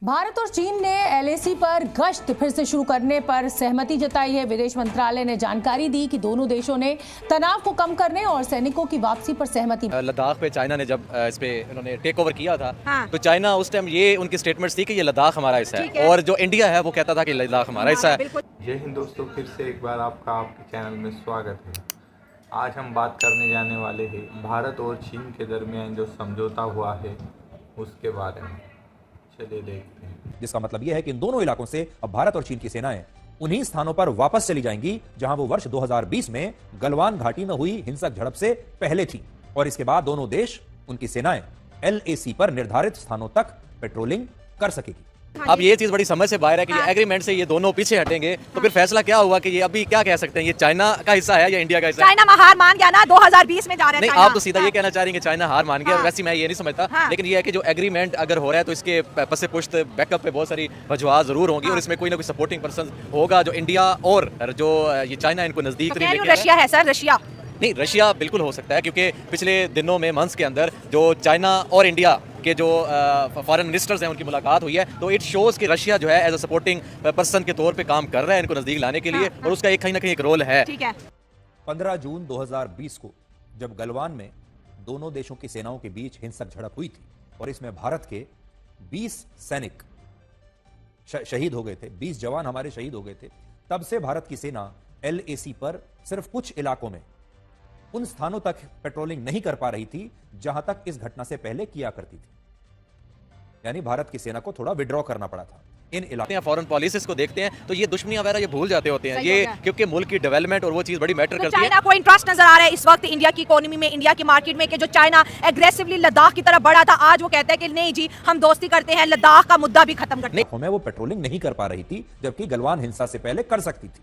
भारत और चीन ने एलएसी पर गश्त फिर से शुरू करने पर सहमति जताई है। विदेश मंत्रालय ने जानकारी दी कि दोनों देशों ने तनाव को कम करने और सैनिकों की वापसी पर सहमति। लद्दाख पे चाइना ने जब इस पे उन्होंने टेक ओवर किया था, हाँ। तो चाइना उस टाइम ये उनकी स्टेटमेंट्स थी कि ये लद्दाख हमारा हिस्सा है और जो इंडिया है वो कहता था कि लद्दाख हमारा हिस्सा है। जय हिंद दोस्तों, फिर से एक बार आपका आपके चैनल में स्वागत है। आज हम बात करने जाने वाले हैं भारत और चीन के दरमियान जो समझौता हुआ है उसके बारे में। चलिए देखते हैं। जिसका मतलब यह है कि इन दोनों इलाकों से अब भारत और चीन की सेनाएं उन्हीं स्थानों पर वापस चली जाएंगी जहां वो वर्ष 2020 में गलवान घाटी में हुई हिंसक झड़प से पहले थी, और इसके बाद दोनों देश उनकी सेनाएं एलएसी पर निर्धारित स्थानों तक पेट्रोलिंग कर सकेगी। अब ये चीज बड़ी समझ से बाहर है कि ये एग्रीमेंट से ये दोनों पीछे हटेंगे, तो फिर फैसला क्या हुआ कि ये अभी क्या कह सकते हैं, ये चाइना का हिस्सा है या इंडिया का हिस्सा है? चाइना हार मान गया ना, 2020 में जा रहे हैं। नहीं, आप तो सीधा ये कहना चाह रही हैं कि चाइना हार मान गया, वैसे मैं ये नहीं समझता। लेकिन ये है कि जो एग्रीमेंट अगर हो रहा है तो इसके पसे पुश्त बैकअप पे बहुत सारी वजूहात जरूर होंगी और इसमें कोई ना कोई सपोर्टिंग पर्सन होगा जो इंडिया और जो ये चाइना इनको नजदीक रशिया है सर, रशिया नहीं, रशिया बिल्कुल हो सकता है क्योंकि पिछले दिनों में मंथ्स के अंदर जो चाइना और इंडिया के जो फॉरेन मिनिस्टर्स हैं उनकी मुलाकात हुई है, तो इट शोज कि रशिया जो है एज अ सपोर्टिंग पर्सन के तौर पे काम कर रहा है इनको नजदीक लाने के लिए, और उसका एक कहीं ना कहीं एक रोल है। 15 जून 2020 को जब गलवान में दोनों देशों की सेनाओं के बीच हिंसक झड़प हुई थी और इसमें भारत के 20 सैनिक शहीद हो गए थे, 20 जवान हमारे शहीद हो गए थे, तब से भारत की सेना एलएसी पर सिर्फ कुछ इलाकों में उन स्थानों तक पेट्रोलिंग नहीं कर पा रही थी जहां तक इस घटना से पहले किया करती थी। यानी भारत की सेना को थोड़ा विड्रॉ करना पड़ा था इन इलाकों। फॉरेन पॉलिसीज को देखते हैं तो ये दुश्मनी वगैरह ये भूल जाते होते हैं ये, क्योंकि मुल्क की डेवलपमेंट और वो चीज बड़ी मैटर करती है। चाइना को इंटरेस्ट नजर आ रहा है इस वक्त इंडिया की इकोनॉमी में, इंडिया की मार्केट में, कि जो चाइना एग्रेसिवली लद्दाख की तरफ बढ़ा था, आज वो कहता है कि नहीं जी हम दोस्ती करते हैं, लद्दाख का मुद्दा भी खत्म करते हैं। वो पेट्रोलिंग नहीं कर पा रही थी जबकि गलवान हिंसा से पहले कर सकती थी।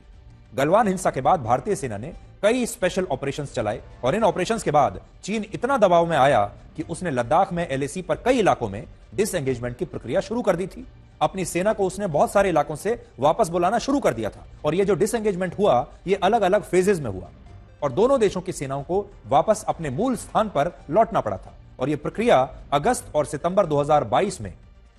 गलवान हिंसा के बाद भारतीय सेना ने कई स्पेशल ऑपरेशंस चलाए और इन ऑपरेशंस के बाद चीन इतना दबाव में आया कि उसने लद्दाख में एलएसी पर कई इलाकों में डिसएंगेजमेंट की प्रक्रिया शुरू कर दी थी। अपनी सेना को उसने बहुत सारे इलाकों से वापस बुलाना शुरू कर दिया था और यह जो डिसएंगेजमेंट हुआ ये अलग अलग फेजेस में हुआ और दोनों देशों की सेनाओं को वापस अपने मूल स्थान पर लौटना पड़ा था, और यह प्रक्रिया अगस्त और सितंबर 2022 में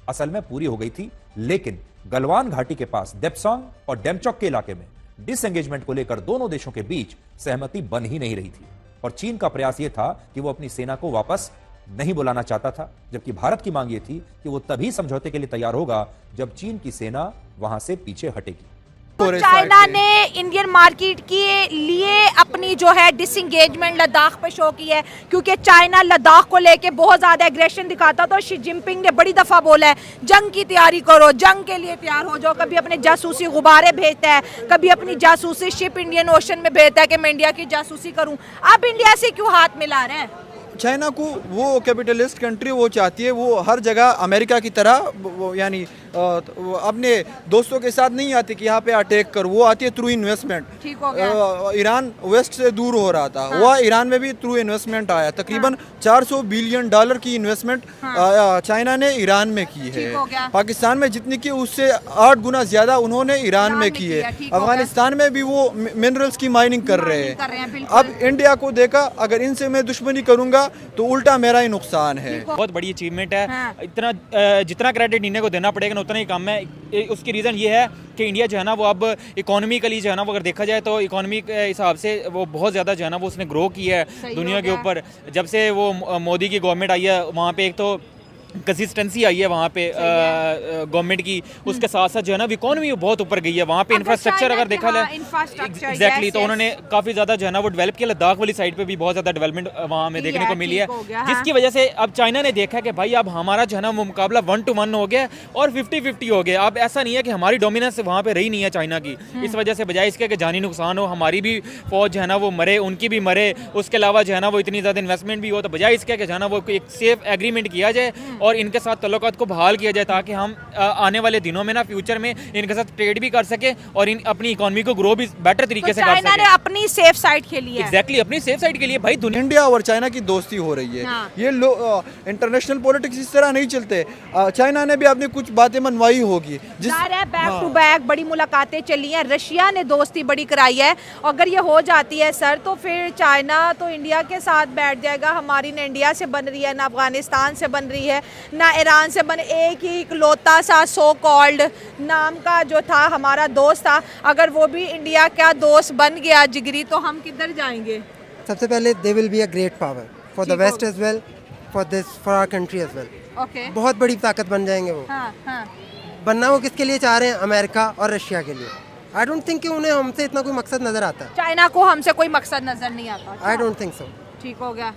असल में पूरी हो गई थी। लेकिन गलवान घाटी के पास देप्सोंग और डेमचोक के इलाके में डिसएंगेजमेंट को लेकर दोनों देशों के बीच सहमति बन ही नहीं रही थी और चीन का प्रयास यह था कि वो अपनी सेना को वापस नहीं बुलाना चाहता था, जबकि भारत की मांग यह थी कि वो तभी समझौते के लिए तैयार होगा जब चीन की सेना वहां से पीछे हटेगी। तो चाइना ने इंडियन मार्केट के लिए अपनी जो है डिसएंगेजमेंट लद्दाख पे शो की है, क्योंकि चाइना लद्दाख को लेके बहुत ज्यादा एग्रेशन दिखाता। तो शी जिनपिंग ने बड़ी दफा बोला है जंग की तैयारी करो, जंग के लिए तैयार हो जाओ। कभी अपने जासूसी गुब्बारे भेजता है, कभी अपनी जासूसी शिप इंडियन ओशन में भेजता है कि मैं इंडिया की जासूसी करूं। अब इंडिया से क्यों हाथ मिला रहे हैं? चाइना को वो कैपिटलिस्ट कंट्री वो चाहती है, वो हर जगह अमेरिका की तरह यानी अपने दोस्तों के साथ नहीं आती कि यहाँ पे अटैक कर, वो आती है थ्रू इन्वेस्टमेंट। ठीक हो गया। ईरान वेस्ट से दूर हो रहा था, वह ईरान में भी थ्रू इन्वेस्टमेंट आया। तकरीबन $400 बिलियन की इन्वेस्टमेंट चाइना ने ईरान में की है। पाकिस्तान में जितनी की उससे 8 गुना ज्यादा उन्होंने ईरान में की है। अफगानिस्तान में भी वो मिनरल्स की माइनिंग कर रहे हैं। अब इंडिया को देखा, अगर इनसे मैं दुश्मनी करूंगा तो उल्टा मेरा ही नुकसान है। बहुत बड़ी अचीवमेंट है, इतना जितना क्रेडिट इंडिया को देना पड़ेगा उतना ही कम है। उसकी रीज़न ये है कि इंडिया जो है ना वो अब इकोनॉमिकली जो है ना वो अगर देखा जाए तो इकोनॉमी के हिसाब से वो बहुत ज़्यादा जो है ना वो उसने ग्रो की है दुनिया के ऊपर। जब से वो मोदी की गवर्नमेंट आई है वहाँ पे एक तो कंसिस्टेंसी आई है वहाँ पे गवर्नमेंट की, उसके साथ साथ जो है ना इकोनॉमी बहुत ऊपर गई है। वहाँ पे इंफ्रास्ट्रक्चर अगर देखा जाए एग्जैक्टली तो उन्होंने काफ़ी ज़्यादा जो है ना वो डेवलप किया। लद्दाख वाली साइड पे भी बहुत ज़्यादा डेवलपमेंट वहाँ में देखने को मिली है, जिसकी वजह से अब चाइना ने देखा कि भाई अब हमारा जो है ना वो मुकाबला 1-1 हो गया और 50-50 हो गया। अब ऐसा नहीं है कि हमारी डोमिनेंस वहाँ पे रही नहीं है चाइना की। इस वजह से बजाय इसके कि जानी नुकसान हो, हमारी भी फौज जो है ना वो मरे, उनकी भी मरे, उसके अलावा जो है ना वो इतनी ज़्यादा इन्वेस्टमेंट भी हो, तो बजाय इसके कि जो है ना वो एक सेफ एग्रीमेंट किया जाए और इनके साथ तल्लुकात को बहाल किया जाए ताकि हम आने वाले दिनों में ना फ्यूचर में इनके साथ ट्रेड भी कर सके और अपनी इकोनॉमी को ग्रो भी बेटर तरीके से कर सके। चाइना ने अपनी सेफ साइड के लिए एग्जैक्टली अपनी सेफ साइड के लिए भाई इंडिया और चाइना की दोस्ती हो रही है। ये इंटरनेशनल पॉलिटिक्स इस तरह नहीं चलते। चाइना ने भी अपनी कुछ बातें मनवाई होगी, बैक टू बैक बड़ी मुलाकातें चली हैं, रशिया ने दोस्ती बड़ी कराई है। अगर ये हो जाती है सर तो फिर चाइना तो इंडिया के साथ बैठ जाएगा, हमारी न इंडिया से बन रही है ना अफगानिस्तान से बन रही है, ना ईरान से बने, एक ही इकलौता सा सो कॉल्ड नाम का जो था हमारा दोस्त था, अगर वो भी इंडिया का दोस्त बन गया जिगरी, तो हम किधर जाएंगे? सबसे पहले they will be a great power for the ठीक वेस्ट होगा। As well, for our country as well. Okay. बहुत बड़ी ताकत बन जाएंगे वो। हाँ हाँ। बनना वो किसके लिए चाह रहे हैं? अमेरिका और रशिया के लिए। आई डोंट थिंक कि उन्हें हमसे इतना कोई मकसद नज़र आता है। चाइना को हमसे कोई मकसद नजर नहीं आता। I don't think so. ठीक हो गया,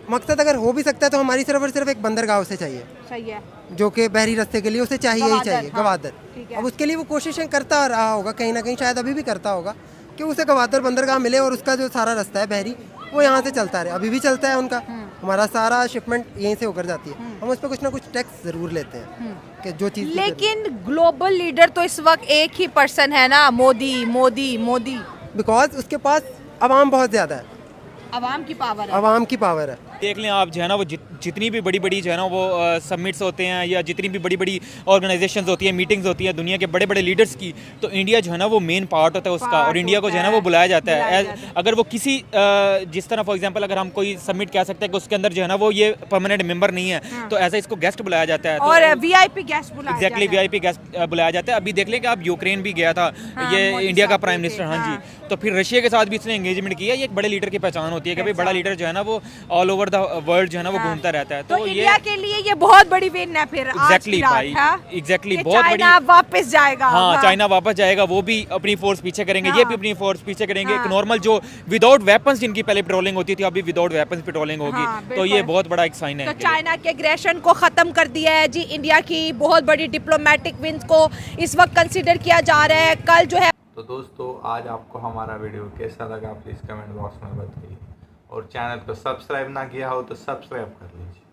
मकसद अगर हो भी सकता है तो हमारी सिर्फ और सिर्फ एक बंदरगाह उसे चाहिए, सही है। जो कि बहरी रास्ते के लिए उसे चाहिए ही गवादर, चाहिए, हाँ, गवादर। ठीक है। अब उसके लिए वो कोशिशें करता रहा होगा, कहीं ना कहीं शायद अभी भी करता होगा कि उसे गवादर बंदरगाह मिले और उसका जो सारा रास्ता है बहरी वो यहाँ से चलता रहे। अभी भी चलता है उनका, हमारा सारा शिपमेंट यहीं से होकर जाती है। हम उस पर कुछ ना कुछ टैक्स ज़रूर लेते हैं कि जो चीज़। लेकिन ग्लोबल लीडर तो इस वक्त एक ही पर्सन है ना, मोदी मोदी मोदी। बिकॉज उसके पास आवाम बहुत ज़्यादा है, अवाम की पावर है। आवाम की पावर है। देख लें आप जो है ना वो जितनी भी बड़ी बड़ी जो है ना वो समिट्स होते हैं या जितनी भी बड़ी बड़ी ऑर्गेनाइजेशंस होती हैं, मीटिंग्स होती हैं दुनिया के बड़े बड़े लीडर्स की, तो इंडिया जो है ना वो मेन पार्ट होता है उसका, और इंडिया को जो है ना वो बुलाया जाता है। अगर वो किसी जिस तरह फॉर एग्जांपल अगर हम कोई समिट कह सकते हैं कि उसके अंदर जो है ना वो ये परमानेंट मेंबर नहीं है, तो ऐसा इसको गेस्ट बुलाया जाता है। और वीआईपी गेस्ट बुलाया एग्जैक्टली वीआईपी गेस्ट बुलाया जाता है। अभी देख लें कि आप यूक्रेन भी गया था ये इंडिया का प्राइम मिनिस्टर, हाँ जी, तो फिर रशिया के साथ भी इसने एंगेजमेंट किया। ये एक बड़े लीडर की पहचान होती है कि भाई बड़ा लीडर जो है ना वो ऑल ओवर द वर्ल्ड जो है ना वो घूमता रहता है। तो इंडिया के लिए ये बहुत बड़ी विन है फिर। एग्जैक्टली भाई, एग्जैक्टली बहुत बड़ी। चाइना वापस जाएगा। हाँ, चाइना वापस जाएगा, वो भी अपनी फोर्स पीछे करेंगे, ये भी अपनी फोर्स पीछे करेंगे। एक नॉर्मल जो विदाउट वेपन्स जिनकी पहले पेट्रोलिंग होती थी, अभी विदाउट वेपन्स पेट्रोलिंग होगी, तो ये बहुत बड़ा एक साइन है। तो चाइना के एग्रेशन को खत्म कर दिया है जी इंडिया की बहुत बड़ी डिप्लोमेटिक विंस को इस वक्त कंसीडर किया जा रहा है। कल जो है तो दोस्तों आज आपको हमारा वीडियो कैसा लगा प्लीज़ कमेंट बॉक्स में बताइए, और चैनल को सब्सक्राइब ना किया हो तो सब्सक्राइब कर लीजिए।